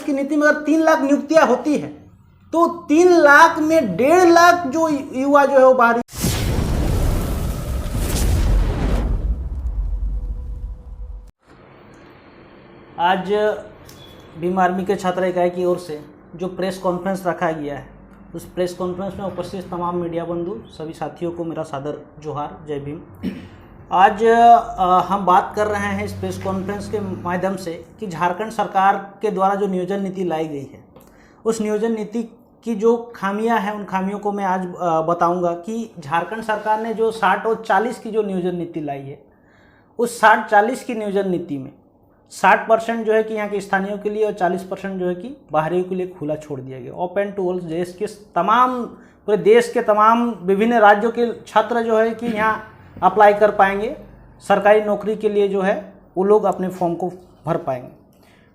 की नीति में अगर 3 लाख नियुक्तियां होती है तो 3 लाख में 1.5 लाख जो युवा जो है वो बाहरी। आज भीम आर्मी के छात्र इकाई की ओर से जो प्रेस कॉन्फ्रेंस रखा गया है, उस प्रेस कॉन्फ्रेंस में उपस्थित तमाम मीडिया बंधु सभी साथियों को मेरा सादर जोहार, जय भीम। आज हम बात कर रहे हैं इस प्रेस कॉन्फ्रेंस के माध्यम से कि झारखंड सरकार के द्वारा जो नियोजन नीति लाई गई है, उस नियोजन नीति की जो खामियां हैं, उन खामियों को मैं आज बताऊंगा कि झारखंड सरकार ने जो 60 और 40 की जो नियोजन नीति लाई है, उस 60-40 की नियोजन नीति में 60% जो है कि यहाँ के स्थानीयों के लिए और 40% जो है कि बाहरियों के लिए खुला छोड़ दिया गया। ओपन टू ऑल, देश के तमाम, पूरे देश के तमाम विभिन्न राज्यों के छात्र जो है कि यहाँ अप्लाई कर पाएंगे, सरकारी नौकरी के लिए जो है वो लोग अपने फॉर्म को भर पाएंगे।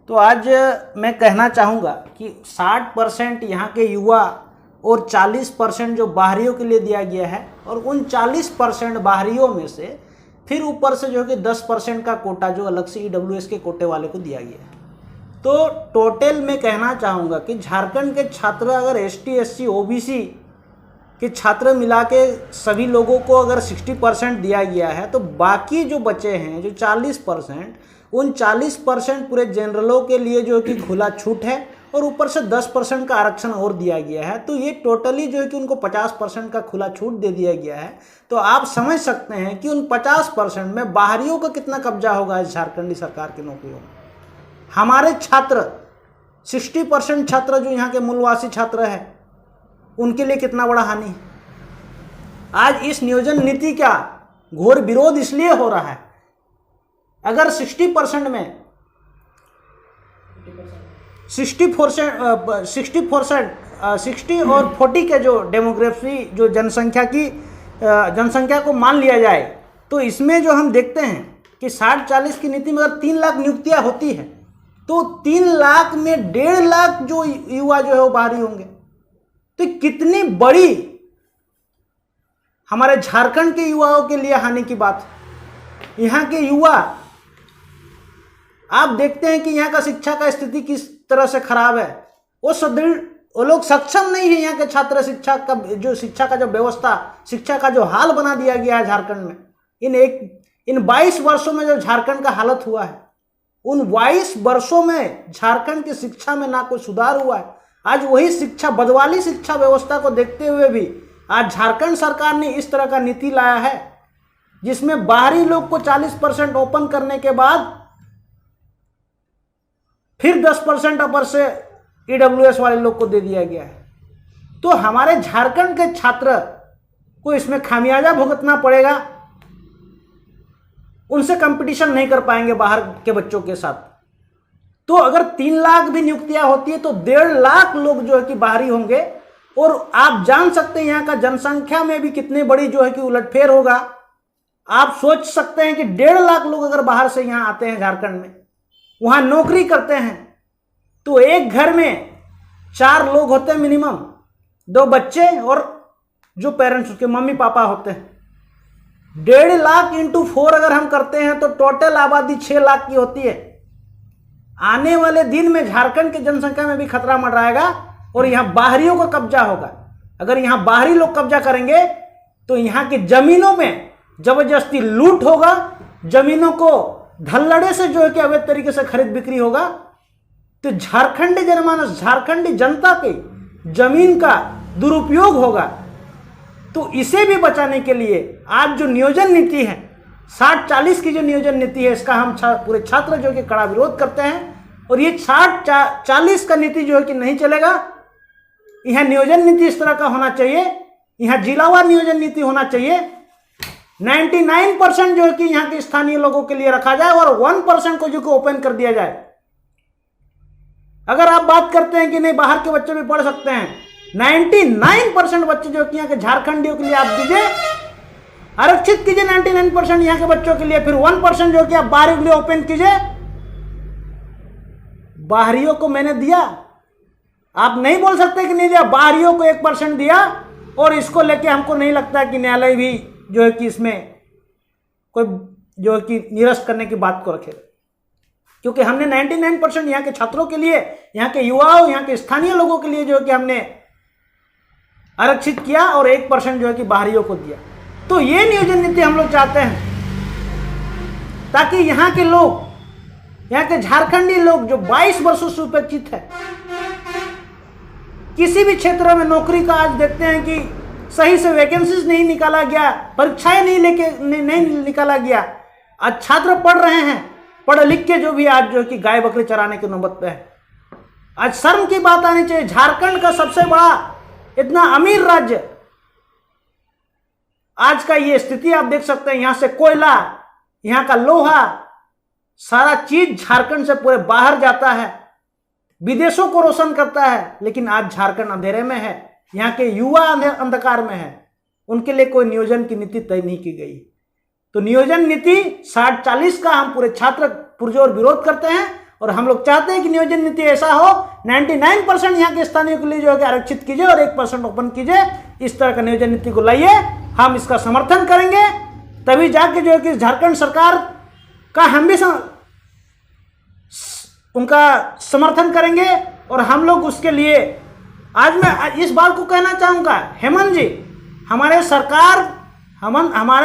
तो आज मैं कहना चाहूँगा कि 60% यहाँ के युवा और 40% जो बाहरियों के लिए दिया गया है, और उन 40% बाहरियों में से फिर ऊपर से जो है कि 10% का कोटा जो अलग से EWS के कोटे वाले को दिया गया है। तो टोटल मैं कहना चाहूँगा कि झारखंड के छात्र अगर ST SC OBC के छात्र मिला के सभी लोगों को अगर 60% दिया गया है, तो बाकी जो बचे हैं जो 40%, उन 40% पूरे जनरलों के लिए जो कि खुला छूट है, और ऊपर से 10% का आरक्षण और दिया गया है। तो ये टोटली जो है कि उनको 50% का खुला छूट दे दिया गया है। तो आप समझ सकते हैं कि उन 50% में बाहरियों का कितना कब्जा होगा इस झारखंडी सरकार की नौकरियों में। हमारे छात्र 60% छात्र जो यहाँ के मूलवासी छात्र हैं, उनके लिए कितना बड़ा हानि है। आज इस नियोजन नीति का घोर विरोध इसलिए हो रहा है, अगर 60% में 60 और 40 के जो डेमोग्राफी जो जनसंख्या को मान लिया जाए, तो इसमें जो हम देखते हैं कि 60-40 की नीति में अगर 3 लाख नियुक्तियां होती है तो 3 लाख में 1.5 लाख जो युवा जो है वो बाहरी होंगे। तो कितनी बड़ी हमारे झारखंड के युवाओं के लिए हानि की बात है। यहाँ के युवा, आप देखते हैं कि यहाँ का शिक्षा का स्थिति किस तरह से खराब है। वो सुदृढ़, वो लोग सक्षम नहीं है। यहाँ के छात्र शिक्षा का जो व्यवस्था, शिक्षा का जो हाल बना दिया गया है झारखंड में, इन 22 वर्षों में जो झारखंड का हालत हुआ है, उन 22 वर्षों में झारखंड की शिक्षा में ना कोई सुधार हुआ है। आज वही शिक्षा, बदवाली शिक्षा व्यवस्था को देखते हुए भी आज झारखंड सरकार ने इस तरह का नीति लाया है, जिसमें बाहरी लोग को 40% ओपन करने के बाद फिर 10% अपर से EWS वाले लोग को दे दिया गया है। तो हमारे झारखंड के छात्र को इसमें खामियाजा भुगतना पड़ेगा। उनसे कंपटीशन नहीं कर पाएंगे बाहर के बच्चों के साथ। तो अगर 3 लाख भी नियुक्तियां होती है तो 1.5 लाख लोग जो है कि बाहरी होंगे, और आप जान सकते हैं यहाँ का जनसंख्या में भी कितनी बड़ी जो है कि उलटफेर होगा। आप सोच सकते हैं कि 1.5 लाख लोग अगर बाहर से यहाँ आते हैं झारखंड में, वहां नौकरी करते हैं, तो एक घर में 4 लोग होते हैं मिनिमम, 2 बच्चे और जो पेरेंट्स, उसके मम्मी पापा होते हैं। 1.5 लाख इंटू 4 अगर हम करते हैं तो टोटल आबादी 6 लाख की होती है। आने वाले दिन में झारखंड की जनसंख्या में भी खतरा मंडराएगा और यहाँ बाहरियों का कब्जा होगा। अगर यहाँ बाहरी लोग कब्जा करेंगे तो यहाँ की जमीनों में जबरदस्ती लूट होगा, जमीनों को धल्लड़े से जो है कि अवैध तरीके से खरीद बिक्री होगा। तो झारखंडी जनमानस, झारखंडी जनता की जमीन का दुरुपयोग होगा। तो इसे भी बचाने के लिए आज जो नियोजन नीति है, 60-40 की जो नियोजन नीति है, इसका हम पूरे छात्र जो कि कड़ा विरोध करते हैं। और ये 60-40 का नीति जो है कि नहीं चलेगा। यहाँ नियोजन नीति इस तरह का होना चाहिए, यहाँ जिलावार नियोजन नीति होना चाहिए। 99% जो है कि यहाँ के स्थानीय लोगों के लिए रखा जाए और 1% को जो कि ओपन कर दिया जाए। अगर आप बात करते हैं कि नहीं बाहर के बच्चे भी पढ़ सकते हैं, 99% बच्चे जो कि यहाँ के झारखंडियों के लिए आप दीजिए, आरक्षित कीजिए 99% यहाँ के बच्चों के लिए, फिर 1% जो कि आप बाहर के लिए ओपन कीजिए। बाहरियों को मैंने दिया, आप नहीं बोल सकते कि नहीं दिया। बाहरियों को 1% दिया, और इसको लेके हमको नहीं लगता कि न्यायालय भी जो है कि इसमें कोई जो है कि निरस्त करने की बात को रखेगा। क्योंकि हमने 99% यहाँ के छात्रों के लिए, यहाँ के युवाओं, यहाँ के स्थानीय लोगों के लिए जो है कि हमने आरक्षित किया और 1% जो है कि बाहरियों को दिया। तो ये नियोजन नीति हम लोग चाहते हैं ताकि यहाँ के लोग, यहाँ के झारखंडी लोग जो 22 वर्षों से उपेक्षित है, किसी भी क्षेत्र में नौकरी का आज देखते हैं कि सही से वैकेंसीज नहीं निकाला गया, परीक्षाएं नहीं निकाला गया। आज छात्र पढ़ रहे हैं, पढ़ लिख के जो भी आज जो कि गाय बकरी चराने की नौबत पे है। आज शर्म की बात आनी चाहिए, झारखंड का सबसे बड़ा इतना अमीर राज्य, आज का ये स्थिति आप देख सकते हैं। यहां से कोयला, यहाँ का लोहा, सारा चीज झारखंड से पूरे बाहर जाता है, विदेशों को रोशन करता है, लेकिन आज झारखंड अंधेरे में है, यहाँ के युवा अंधकार में है। उनके लिए कोई नियोजन की नीति तय नहीं की गई। तो नियोजन नीति 60-40 का हम पूरे छात्र पुरजोर विरोध करते हैं और हम लोग चाहते हैं कि नियोजन नीति ऐसा हो 99% यहाँ के स्थानीय के लिए जो है कि आरक्षित कीजिए और 1% ओपन कीजिए। इस तरह का नियोजन नीति को लाइए, हम इसका समर्थन करेंगे, तभी जाके जो है कि झारखंड सरकार का हम भी उनका समर्थन करेंगे। और हम लोग उसके लिए आज मैं इस बात को कहना चाहूँगा, हेमंत जी, हमारे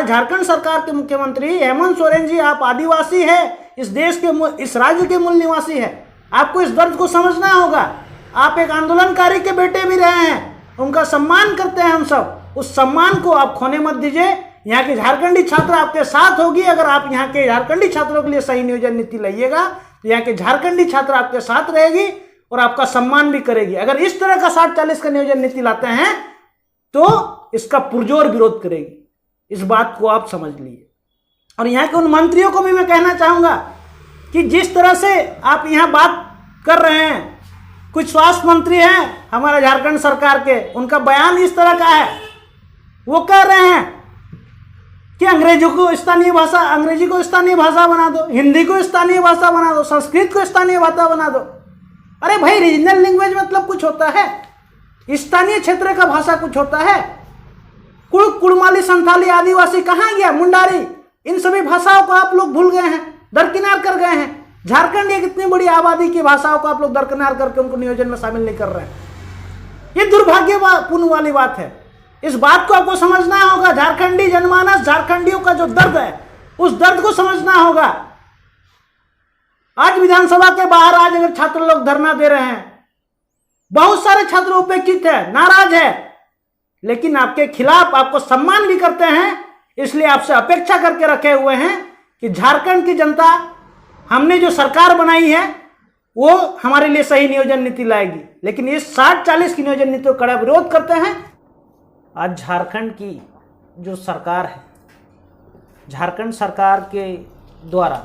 झारखंड सरकार के मुख्यमंत्री हेमंत सोरेन जी, आप आदिवासी हैं, इस देश के, इस राज्य के मूल निवासी हैं, आपको इस दर्द को समझना होगा। आप एक आंदोलनकारी के बेटे भी रहे हैं, उनका सम्मान करते हैं हम सब, उस सम्मान को आप खोने मत दीजिए। यहाँ के झारखंडी छात्र आपके साथ होगी। अगर आप यहाँ के झारखंडी छात्रों के लिए सही नियोजन नीति लाइएगा तो यहाँ के झारखंडी छात्र आपके साथ रहेगी और आपका सम्मान भी करेगी। अगर इस तरह का 60-40 का नियोजन नीति लाते हैं तो इसका पुरजोर विरोध करेगी। इस बात को आप समझ लीजिए। और यहाँ के उन मंत्रियों को भी मैं कहना चाहूँगा कि जिस तरह से आप यहाँ बात कर रहे हैं, कुछ स्वास्थ्य मंत्री हैं हमारे झारखंड सरकार के, उनका बयान इस तरह का है, वो कह रहे हैं कि अंग्रेजी को स्थानीय भाषा बना दो, हिंदी को स्थानीय भाषा बना दो, संस्कृत को स्थानीय भाषा बना दो। अरे भाई, रीजनल लैंग्वेज मतलब कुछ होता है, स्थानीय क्षेत्र का भाषा कुछ होता है। कुड़माली, संथाली, आदिवासी कहाँ गया, मुंडारी, इन सभी भाषाओं को आप लोग भूल गए हैं, दरकिनार कर गए हैं। झारखंड एक इतनी बड़ी आबादी की भाषाओं को आप लोग दरकिनार करके उनको नियोजन में शामिल नहीं कर रहे हैं। ये दुर्भाग्यपूर्ण वाली बात है। इस बात को आपको समझना होगा। झारखंडी जनमानस, झारखंडियों का जो दर्द है, उस दर्द को समझना होगा। आज विधानसभा के बाहर आज अगर छात्र लोग धरना दे रहे हैं, बहुत सारे छात्र उपेक्षित है, नाराज है, लेकिन आपके खिलाफ आपको सम्मान भी करते हैं, इसलिए आपसे अपेक्षा करके रखे हुए हैं कि झारखंड की जनता, हमने जो सरकार बनाई है वो हमारे लिए सही नियोजन नीति लाएगी। लेकिन इस 60-40 की नियोजन नीति को कड़ा विरोध करते हैं। आज झारखंड की जो सरकार है, झारखंड सरकार के द्वारा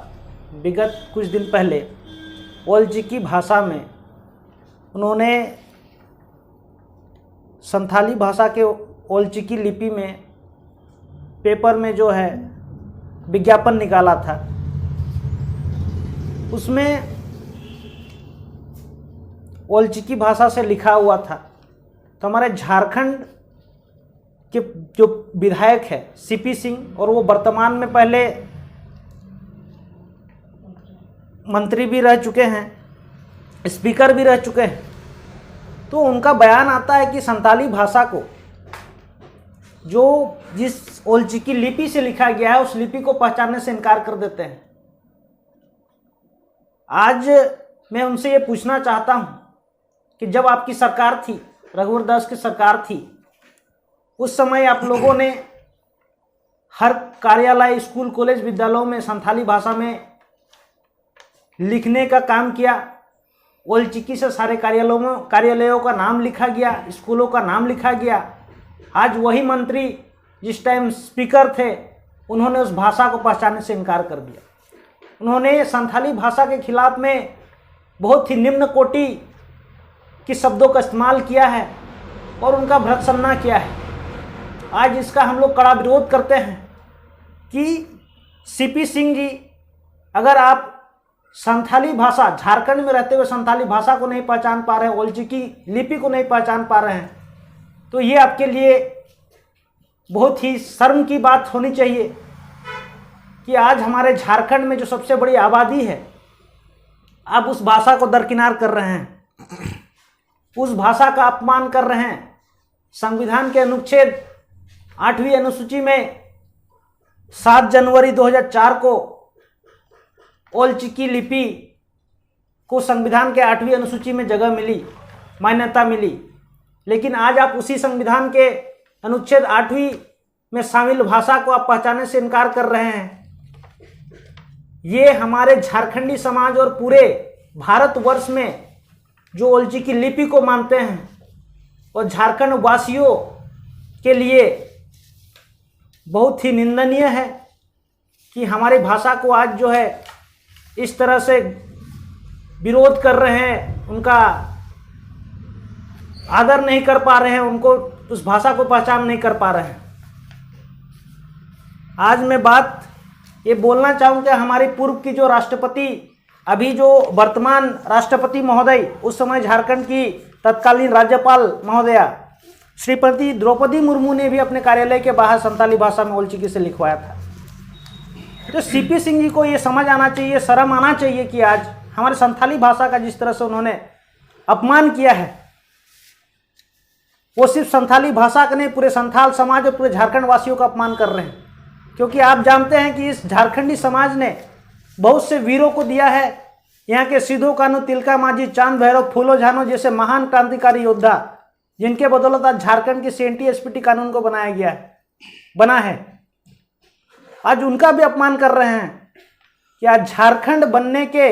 विगत कुछ दिन पहले ओल्चिकी भाषा में उन्होंने संथाली भाषा के ओल्चिकी लिपि में पेपर में जो है विज्ञापन निकाला था। उसमें ओल्चिकी भाषा से लिखा हुआ था। तो हमारे झारखंड के जो विधायक है सीपी सिंह, और वो वर्तमान में पहले मंत्री भी रह चुके हैं, स्पीकर भी रह चुके हैं, तो उनका बयान आता है कि संथाली भाषा को जो जिस ओल्चिकी लिपि से लिखा गया है उस लिपि को पहचानने से इनकार कर देते हैं। आज मैं उनसे ये पूछना चाहता हूँ कि जब आपकी सरकार थी, रघुवर दास की सरकार थी, उस समय आप लोगों ने हर कार्यालय, स्कूल, कॉलेज, विद्यालयों में संथाली भाषा में लिखने का काम किया। ओल्चिकी से सारे कार्यालयों का नाम लिखा गया, स्कूलों का नाम लिखा गया। आज वही मंत्री जिस टाइम स्पीकर थे, उन्होंने उस भाषा को पहचानने से इनकार कर दिया। उन्होंने संथाली भाषा के खिलाफ में बहुत ही निम्न कोटि के शब्दों का इस्तेमाल किया है और उनका भर्त्सना किया है। आज इसका हम लोग कड़ा विरोध करते हैं कि सीपी सिंह जी, अगर आप संथाली भाषा, झारखंड में रहते हुए संथाली भाषा को नहीं पहचान पा रहे हैं, ओल्चिकी लिपि को नहीं पहचान पा रहे हैं, तो ये आपके लिए बहुत ही शर्म की बात होनी चाहिए कि आज हमारे झारखंड में जो सबसे बड़ी आबादी है, आप उस भाषा को दरकिनार कर रहे हैं, उस भाषा का अपमान कर रहे हैं। संविधान के अनुच्छेद 8वीं अनुसूची में 7 जनवरी 2004 को ओलचिकी लिपि को संविधान के 8वीं अनुसूची में जगह मिली, मान्यता मिली। लेकिन आज आप उसी संविधान के अनुच्छेद 8वीं में शामिल भाषा को आप पहचानने से इनकार कर रहे हैं। ये हमारे झारखंडी समाज और पूरे भारतवर्ष में जो ओलचिकी लिपि को मानते हैं और झारखंड वासियों के लिए बहुत ही निंदनीय है कि हमारी भाषा को आज जो है इस तरह से विरोध कर रहे हैं, उनका आदर नहीं कर पा रहे हैं, उनको उस भाषा को पहचान नहीं कर पा रहे हैं। आज मैं बात ये बोलना चाहूँगा, हमारी पूर्व की जो राष्ट्रपति, अभी जो वर्तमान राष्ट्रपति महोदय, उस समय झारखंड की तत्कालीन राज्यपाल महोदया श्रीमती द्रौपदी मुर्मू ने भी अपने कार्यालय के बाहर संताली भाषा में ओलचिकी से लिखवाया था। तो सीपी सिंह जी को ये समझ आना चाहिए, शर्म आना चाहिए कि आज हमारे संथाली भाषा का जिस तरह से उन्होंने अपमान किया है, वो सिर्फ संथाली भाषा का नहीं, पूरे संथाल समाज और पूरे झारखंड वासियों का अपमान कर रहे हैं। क्योंकि आप जानते हैं कि इस झारखंडी समाज ने बहुत से वीरों को दिया है। यहाँ के सिद्धू कान्हू, तिलका मांझी, चांद भैरव, फूलो झानो जैसे महान क्रांतिकारी योद्धा, जिनके बदौलत आज झारखंड की सीएनटी एसपीटी कानून को बना है। आज उनका भी अपमान कर रहे हैं कि आज झारखंड बनने के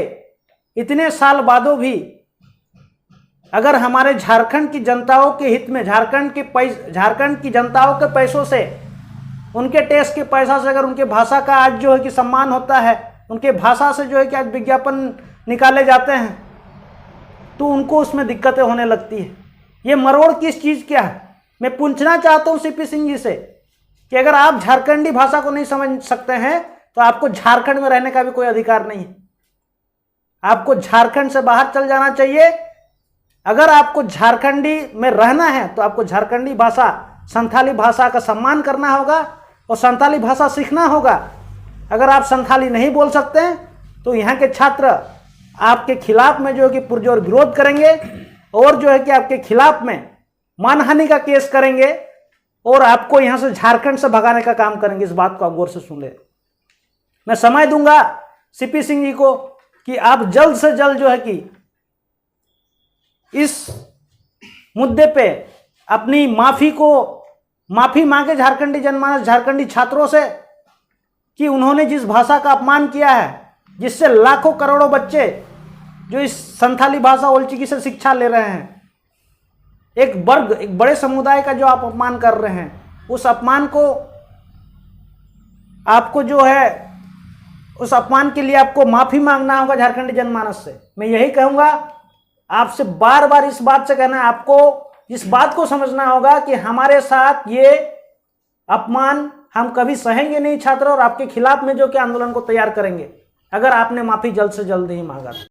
इतने साल बादों भी अगर हमारे झारखंड की जनताओं के हित में, झारखंड की जनताओं के पैसों से, उनके टैक्स के पैसा से अगर उनके भाषा का आज जो है कि सम्मान होता है, उनके भाषा से जो है कि आज विज्ञापन निकाले जाते हैं, तो उनको उसमें दिक्कतें होने लगती है। ये मरोड़ किस चीज़ क्या है? मैं पूछना चाहता हूँ सीपी सिंह जी से कि अगर आप झारखंडी भाषा को नहीं समझ सकते हैं तो आपको झारखंड में रहने का भी कोई अधिकार नहीं है। आपको झारखंड से बाहर चल जाना चाहिए। अगर आपको झारखंडी में रहना है तो आपको झारखंडी भाषा, संथाली भाषा का सम्मान करना होगा और संथाली भाषा सीखना होगा। अगर आप संथाली नहीं बोल सकते हैं तो यहाँ के छात्र आपके खिलाफ में जो है कि पुरजोर विरोध करेंगे और जो है कि आपके खिलाफ में मानहानि का केस करेंगे और आपको यहाँ से झारखंड से भगाने का काम करेंगे। इस बात को आप गौर से सुन ले। मैं समय दूंगा सीपी सिंह जी को कि आप जल्द से जल्द जो है कि इस मुद्दे पे अपनी माफी मांगे झारखंडी जनमानस, झारखंडी छात्रों से कि उन्होंने जिस भाषा का अपमान किया है, जिससे लाखों करोड़ों बच्चे जो इस संथाली भाषा ओलचिकी से शिक्षा ले रहे हैं, एक बड़े समुदाय का जो आप अपमान कर रहे हैं, उस अपमान को आपको जो है, उस अपमान के लिए आपको माफी मांगना होगा झारखंडी जनमानस से। मैं यही कहूंगा आपसे, बार बार इस बात से कहना है, आपको इस बात को समझना होगा कि हमारे साथ ये अपमान हम कभी सहेंगे नहीं छात्र, और आपके खिलाफ में जो कि आंदोलन को तैयार करेंगे अगर आपने माफी जल्द से जल्द नहीं मांगा।